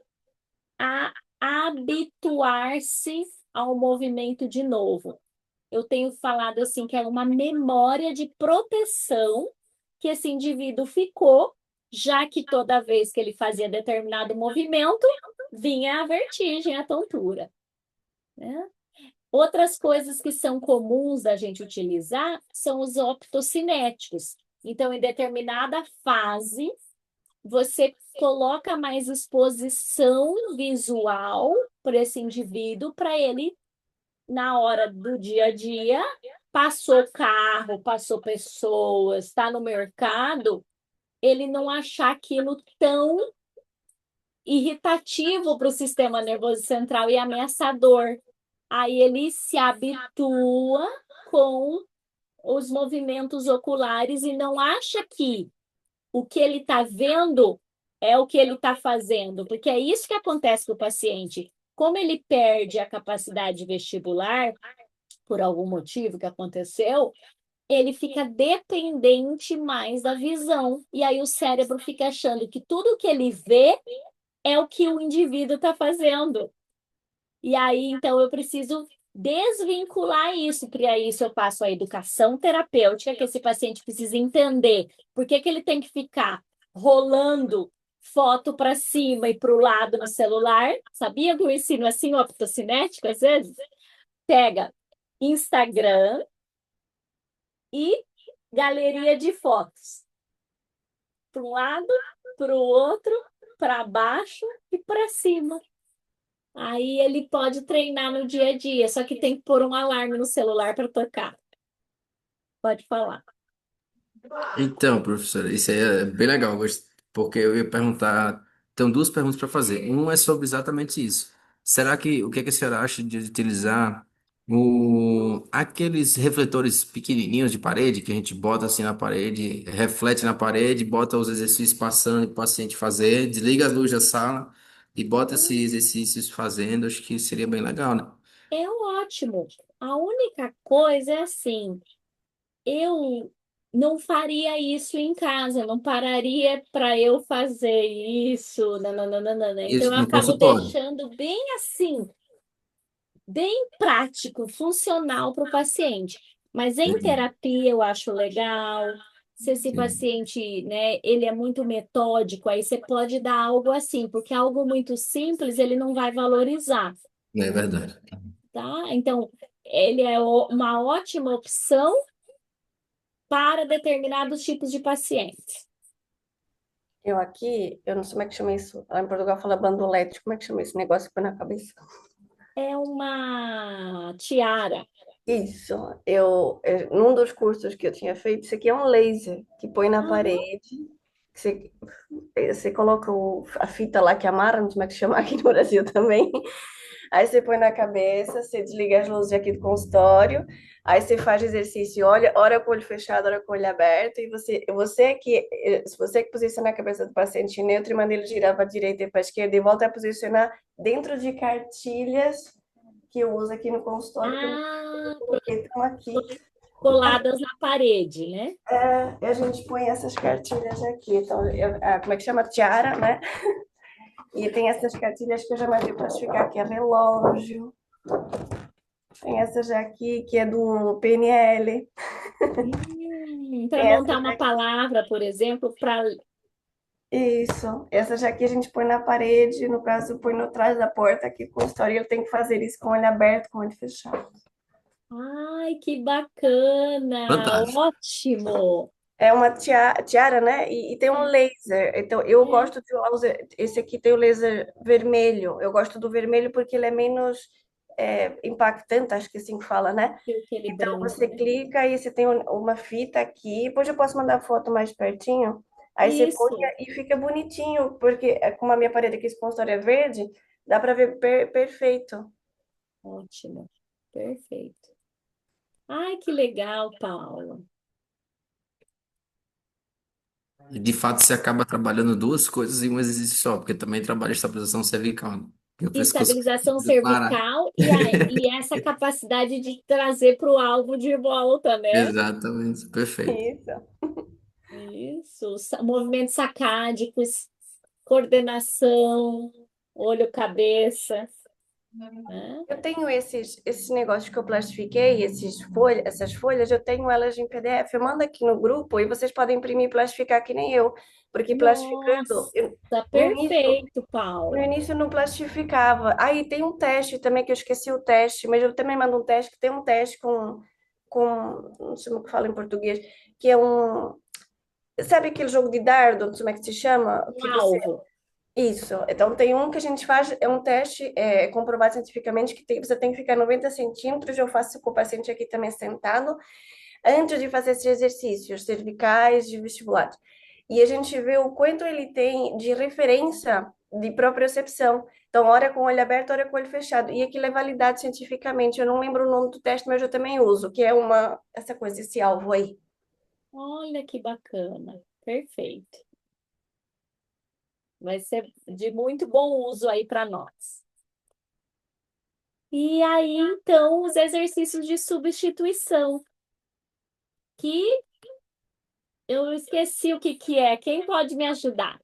a habituar-se ao movimento de novo. Eu tenho falado assim que é uma memória de proteção que esse indivíduo ficou, já que toda vez que ele fazia determinado movimento, vinha a vertigem, a tontura, né? Outras coisas que são comuns da gente utilizar são os optocinéticos. Então, em determinada fase, você coloca mais exposição visual para esse indivíduo, para ele, na hora do dia a dia, passou carro, passou pessoas, está no mercado, ele não achar aquilo tão irritativo para o sistema nervoso central e ameaçador. Aí ele se habitua com os movimentos oculares e não acha que o que ele está vendo é o que ele está fazendo, porque é isso que acontece com o paciente. Como ele perde a capacidade vestibular, por algum motivo que aconteceu, ele fica dependente mais da visão. E aí o cérebro fica achando que tudo que ele vê é o que o indivíduo está fazendo. E aí, então, eu preciso desvincular isso. Para isso, eu passo a educação terapêutica, que esse paciente precisa entender por que que ele tem que ficar rolando foto para cima e para o lado no celular. Sabia que eu ensino assim o optocinético, às vezes? Pega Instagram e galeria de fotos. Para um lado, para o outro, para baixo e para cima. Aí ele pode treinar no dia a dia, só que tem que pôr um alarme no celular para tocar. Pode falar. Então, professora, isso aí é bem legal, porque eu ia perguntar. Tenho duas perguntas para fazer. Um é sobre exatamente isso. Será que o que a senhora acha de utilizar aqueles refletores pequenininhos de parede que a gente bota assim na parede, reflete na parede, bota os exercícios passando para o paciente fazer, desliga as luzes da sala e bota esses exercícios fazendo? Acho que seria bem legal, né? É ótimo. A única coisa é assim, eu não faria isso em casa, não pararia para eu fazer isso. Não, não, não, não, não, não. Então Isso eu no acabo consultório. deixando bem assim, bem prático, funcional para o paciente. Mas em Entendi. terapia eu acho legal. Se esse Entendi. paciente, né, ele é muito metódico, aí você pode dar algo assim, porque algo muito simples ele não vai valorizar, É verdade. tá? Então, ele é uma ótima opção para determinados tipos de pacientes. Eu aqui, eu não sei como é que chama isso. Lá em Portugal fala bandolete. Como é que chama esse negócio que põe na cabeça? É uma tiara. Isso. Num dos cursos que eu tinha feito, isso aqui é um laser que põe na Aham. parede. Que você coloca a fita lá que amarra, não sei como é que chama aqui no Brasil também. Aí você põe na cabeça, você desliga as luzes aqui do consultório, aí você faz exercício, olha, hora com o olho fechado, hora com o olho aberto, e se você que posiciona a cabeça do paciente neutro e manda ele girar para a direita e para a esquerda e volta a posicionar dentro de cartilhas que eu uso aqui no consultório, que eu Ah, coloquei estão aqui. coladas na parede, né? E a gente põe essas cartilhas aqui. Então, como é que chama? Tiara, né? E tem essas cartilhas que eu já mandei classificar, que é relógio. Tem essa já aqui, que é do PNL. Para Tem essa montar já uma aqui. palavra, por exemplo, para. Isso. Essa já aqui a gente põe na parede, no caso, põe no trás da porta aqui com história. Ele tem que fazer isso com o olho aberto, com o olho fechado. Ai, que bacana! Fantástico. Ótimo! É uma tiara, né? E tem um É, laser. Então, eu é, gosto de usar. Esse aqui tem o laser vermelho. Eu gosto do vermelho porque ele é menos impactante, acho que assim que fala, né? que aquele Então, branco, você né? clica e você tem uma fita aqui. Depois eu posso mandar a foto mais pertinho. Aí você põe Isso. e fica bonitinho, porque como a minha parede aqui expositória é verde, dá para ver perfeito. Ótimo. Perfeito. Ai, que legal, Paula. E de fato você acaba trabalhando duas coisas em um exercício só, porque também trabalha estabilização cervical, né? E o pescoço Estabilização precisa parar. cervical e essa capacidade de trazer para o alvo de volta, né? Exatamente, perfeito. Isso. Isso, movimentos sacádicos, coordenação, olho, cabeça, né? Eu tenho esses negócios que eu plastifiquei, essas folhas, eu tenho elas em PDF. Eu mando aqui no grupo e vocês podem imprimir e plastificar que nem eu. Porque plastificando, Nossa, no início, perfeito, no Paula. início eu não plastificava. Aí tem um teste também, que eu esqueci o teste, mas eu também mando um teste, que tem um teste com não sei como que fala em português, que é sabe aquele jogo de dardo, não sei como é que se chama? Um Que você alvo. isso. Então, tem um que a gente faz, é um teste comprovado cientificamente que você tem que ficar 90 centímetros. Eu faço com o paciente aqui também sentado, antes de fazer esses exercícios cervicais de vestibular. E a gente vê o quanto ele tem de referência de propriocepção. Então, hora com o olho aberto, hora com o olho fechado. E aquilo é validado cientificamente. Eu não lembro o nome do teste, mas eu também uso, que é essa coisa, esse alvo aí. Olha que bacana. Perfeito. Vai ser de muito bom uso aí para nós. E aí, então, os exercícios de substituição, que eu esqueci o que que é. Quem pode me ajudar?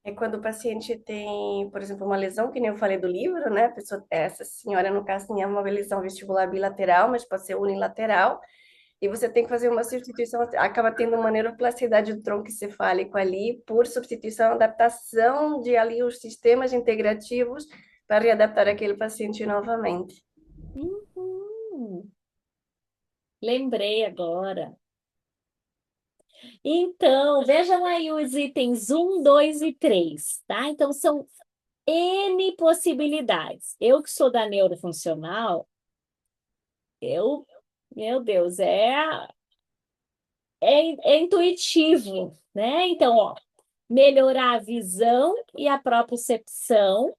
É quando o paciente tem, por exemplo, uma lesão, que nem eu falei do livro, né? Essa senhora, no caso, tinha uma lesão vestibular bilateral, mas pode ser unilateral. E você tem que fazer uma substituição, acaba tendo uma neuroplasticidade do tronco encefálico ali, por substituição, adaptação de ali os sistemas integrativos para readaptar aquele paciente novamente. Uhum, lembrei agora. Então, vejam aí os itens 1, 2 e 3, tá? Então, são N possibilidades. Eu que sou da neurofuncional, eu, meu Deus, é intuitivo, né? Então, ó, melhorar a visão e a propriocepção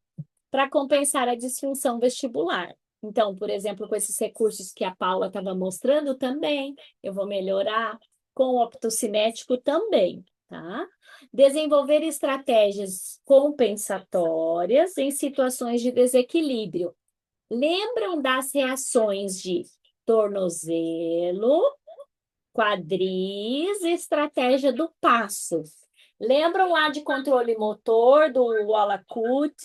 para compensar a disfunção vestibular. Então, por exemplo, com esses recursos que a Paula estava mostrando também, eu vou melhorar com o optocinético também, tá? Desenvolver estratégias compensatórias em situações de desequilíbrio. Lembram das reações de tornozelo, quadris e estratégia do passo. Lembram lá de controle motor do Wallacott,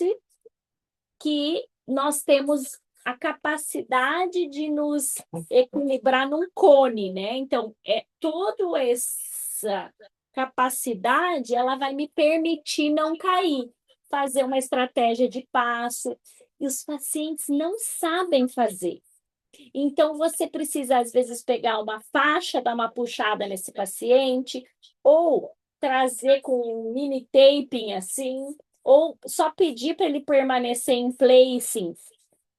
que nós temos a capacidade de nos equilibrar num cone, né? Então, toda essa capacidade, ela vai me permitir não cair, fazer uma estratégia de passo. E os pacientes não sabem fazer. Então, você precisa, às vezes, pegar uma faixa, dar uma puxada nesse paciente, ou trazer com um mini taping assim, ou só pedir para ele permanecer em placing.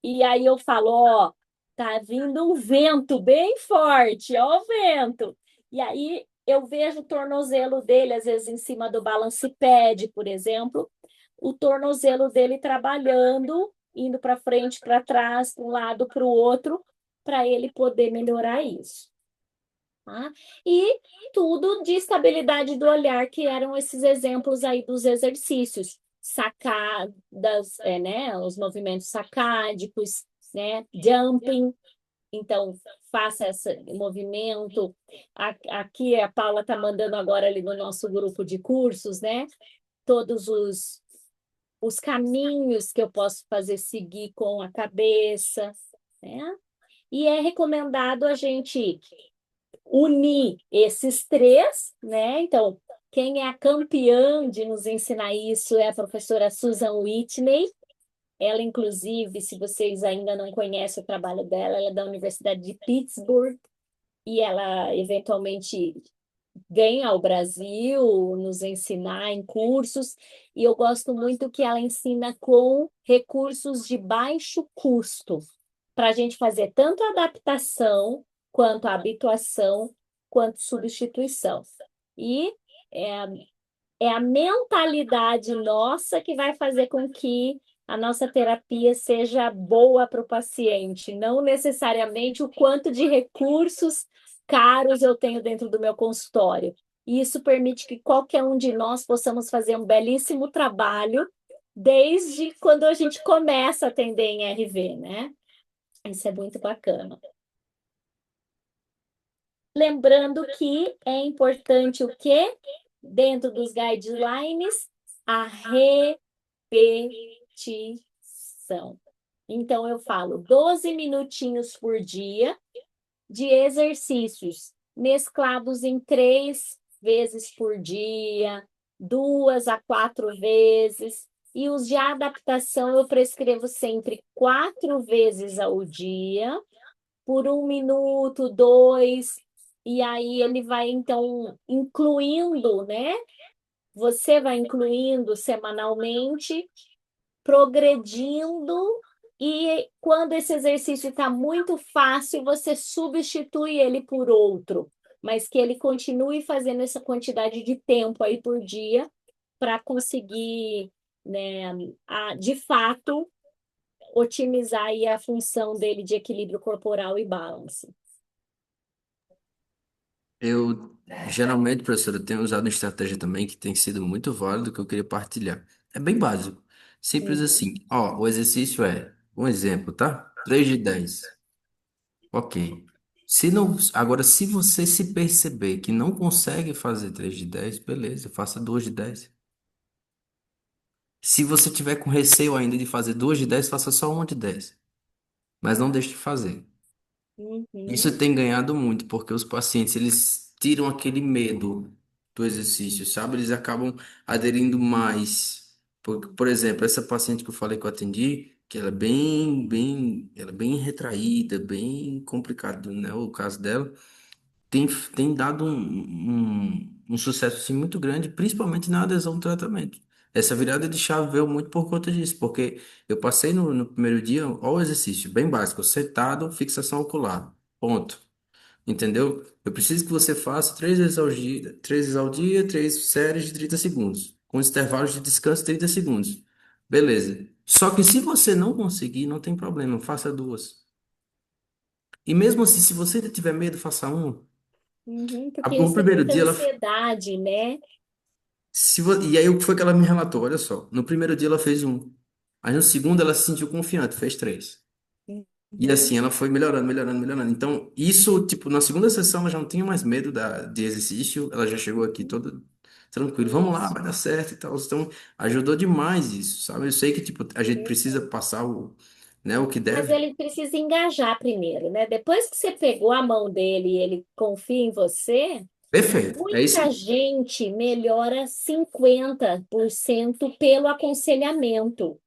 E aí eu falo, ó, tá vindo um vento bem forte, ó o vento. E aí eu vejo o tornozelo dele, às vezes em cima do balance pad, por exemplo, o tornozelo dele trabalhando, indo para frente, para trás, de um lado para o outro, para ele poder melhorar isso. Tá? E tudo de estabilidade do olhar, que eram esses exemplos aí dos exercícios. Sacadas, né? Os movimentos sacádicos, né? Jumping. Então, faça esse movimento. Aqui a Paula está mandando agora ali no nosso grupo de cursos, né? Todos os caminhos que eu posso fazer seguir com a cabeça, né? E é recomendado a gente unir esses três, né? Então, quem é a campeã de nos ensinar isso é a professora Susan Whitney. Ela, inclusive, se vocês ainda não conhecem o trabalho dela, ela é da Universidade de Pittsburgh e ela eventualmente vem ao Brasil nos ensinar em cursos, e eu gosto muito que ela ensina com recursos de baixo custo, para a gente fazer tanto a adaptação, quanto a habituação, quanto substituição. E é, é a mentalidade nossa que vai fazer com que a nossa terapia seja boa para o paciente, não necessariamente o quanto de recursos caros eu tenho dentro do meu consultório. E isso permite que qualquer um de nós possamos fazer um belíssimo trabalho desde quando a gente começa a atender em RV, né? Isso é muito bacana. Lembrando que é importante o quê? Dentro dos guidelines, a repetição. Então, eu falo 12 minutinhos por dia de exercícios mesclados em 3 vezes por dia, 2 a 4 vezes. E os de adaptação eu prescrevo sempre 4 vezes ao dia, por 1 minuto, dois, e aí ele vai, então, incluindo, né? Você vai incluindo semanalmente, progredindo, e quando esse exercício está muito fácil, você substitui ele por outro, mas que ele continue fazendo essa quantidade de tempo aí por dia para conseguir, né, de fato, otimizar aí a função dele de equilíbrio corporal e balance. Eu, geralmente, professor, eu tenho usado uma estratégia também que tem sido muito válida, que eu queria partilhar. É bem básico. Simples Uhum, assim. Ó, o exercício é, um exemplo, tá? 3 de 10. Ok. Se não, agora, se você se perceber que não consegue fazer 3 de 10, beleza, faça 2 de 10. Se você tiver com receio ainda de fazer 2 de 10, faça só 1 de 10. Mas não deixe de fazer. uhum, Isso tem ganhado muito, porque os pacientes, eles tiram aquele medo do exercício, sabe? Eles acabam aderindo mais. Por exemplo, essa paciente que eu falei que eu atendi, que ela é ela é bem retraída, bem complicado, né? O caso dela tem dado um sucesso assim, muito grande, principalmente na adesão ao tratamento. Essa virada de chave veio muito por conta disso, porque eu passei no primeiro dia, ó, o exercício, bem básico, sentado, fixação ocular, ponto. Entendeu? Eu preciso que você faça 3 vezes ao dia, 3 séries de 30 segundos, com intervalos de descanso de 30 segundos. Beleza. Só que se você não conseguir, não tem problema, faça duas. E mesmo assim, se você ainda tiver medo, faça uma. uhum, porque No isso é primeiro muita dia, ela ansiedade, né? E aí, o que foi que ela me relatou? Olha só, no primeiro dia ela fez um. Aí no segundo ela se sentiu confiante, fez 3. E Uhum, assim ela foi melhorando, melhorando, melhorando. Então, isso, tipo, na segunda sessão ela já não tinha mais medo de exercício, ela já chegou aqui toda tranquila, vamos lá, isso, vai dar certo e tal. Então, ajudou demais isso, sabe? Eu sei que, tipo, a gente precisa verdade. passar né, o que Mas deve. ele precisa engajar primeiro, né? Depois que você pegou a mão dele e ele confia em você, Perfeito, é isso muita aí. gente melhora 50% pelo aconselhamento.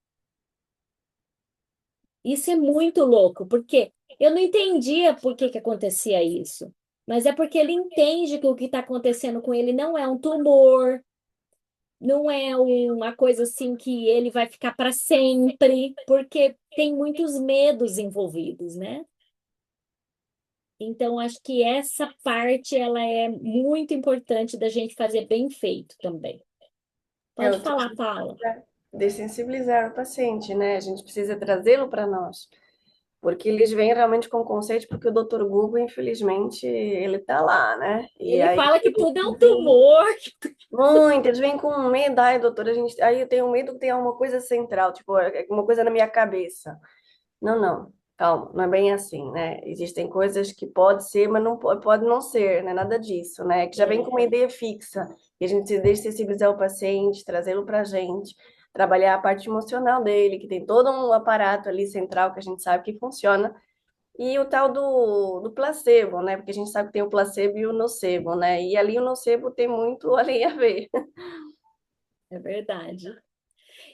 Isso é muito louco, porque eu não entendia por que que acontecia isso. Mas é porque ele entende que o que está acontecendo com ele não é um tumor, não é uma coisa assim que ele vai ficar para sempre, porque tem muitos medos envolvidos, né? Então, acho que essa parte ela é muito importante da gente fazer bem feito também. É Pode o falar, Paula. dessensibilizar o paciente, né? A gente precisa trazê-lo para nós, porque eles vêm realmente com conceito, porque o Dr. Google, infelizmente, ele tá lá, né? E Ele aí fala que tudo é um vem tumor. muito, eles vêm com medo, ai, doutora, aí eu tenho medo que tenha uma coisa central, tipo, uma coisa na minha cabeça. Não, não, calma, não é bem assim, né? Existem coisas que pode ser, mas não pode não ser, né? Nada disso, né? Que já vem com uma É, ideia fixa, e a gente deixa sensibilizar o paciente, trazê-lo para a gente, trabalhar a parte emocional dele, que tem todo um aparato ali central que a gente sabe que funciona, e o tal do placebo, né? Porque a gente sabe que tem o placebo e o nocebo, né? E ali o nocebo tem muito ali a ver. é verdade.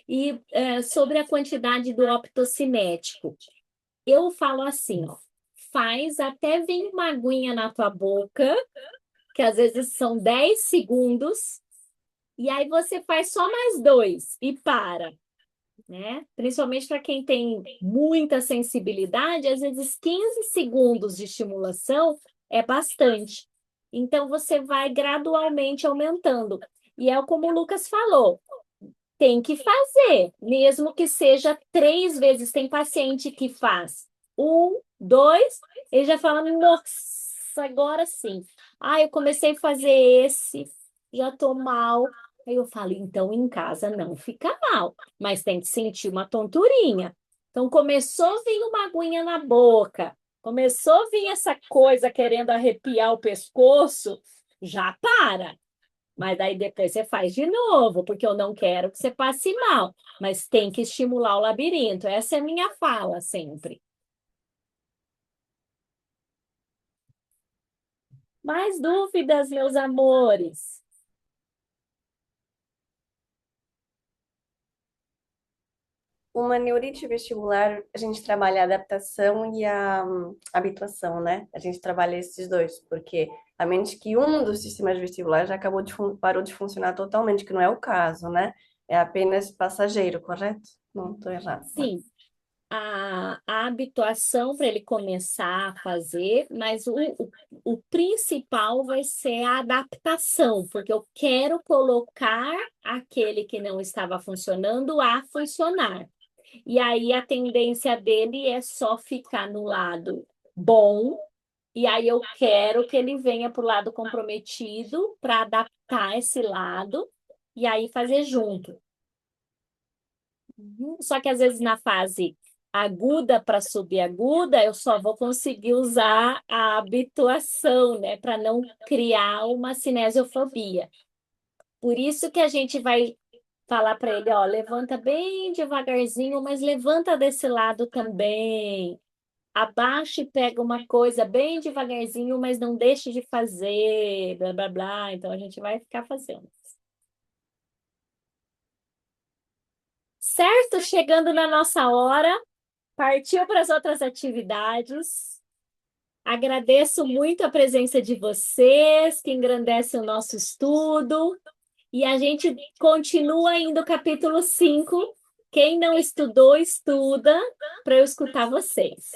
E sobre a quantidade do optocinético, eu falo assim, ó, faz até vir uma aguinha na tua boca, que às vezes são 10 segundos, e aí você faz só mais dois e para, né? Principalmente para quem tem muita sensibilidade, às vezes 15 segundos de estimulação é bastante. Então você vai gradualmente aumentando. E é como o Lucas falou, tem que fazer, mesmo que seja 3 vezes. Tem paciente que faz um, dois, ele já fala, nossa, agora sim. Ah, eu comecei a fazer esse, já tô mal. Aí eu falo, então em casa não fica mal, mas tem que sentir uma tonturinha. Então começou a vir uma aguinha na boca, começou a vir essa coisa querendo arrepiar o pescoço, já para. Mas aí depois você faz de novo, porque eu não quero que você passe mal. Mas tem que estimular o labirinto. Essa é a minha fala sempre. Mais dúvidas, meus amores? Uma neurite vestibular, a gente trabalha a adaptação e a habituação, né? A gente trabalha esses dois, porque a menos que um dos sistemas vestibulares já parou de funcionar totalmente, que não é o caso, né? É apenas passageiro, correto? Não estou errado, né? Sim, a habituação para ele começar a fazer, mas o principal vai ser a adaptação, porque eu quero colocar aquele que não estava funcionando a funcionar. E aí a tendência dele é só ficar no lado bom E aí eu quero que ele venha para o lado comprometido para adaptar esse lado e aí fazer junto. Só que às vezes na fase aguda para subaguda, eu só vou conseguir usar a habituação, né, para não criar uma cinesiofobia. Por isso que a gente vai falar para ele, ó, levanta bem devagarzinho, mas levanta desse lado também. Abaixa e pega uma coisa bem devagarzinho, mas não deixe de fazer, blá blá blá. Então a gente vai ficar fazendo. Certo? Chegando na nossa hora, partiu para as outras atividades. Agradeço muito a presença de vocês, que engrandece o nosso estudo. E a gente continua ainda o capítulo 5. Quem não estudou, estuda para eu escutar vocês.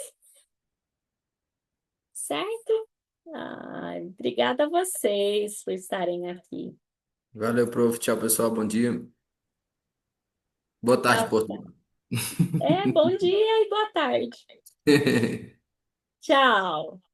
Certo? Ai, obrigada a vocês por estarem aqui. Valeu, prof. Tchau, pessoal. Bom dia. Boa tarde, Tá. Portugal. Bom dia e boa tarde. Tchau.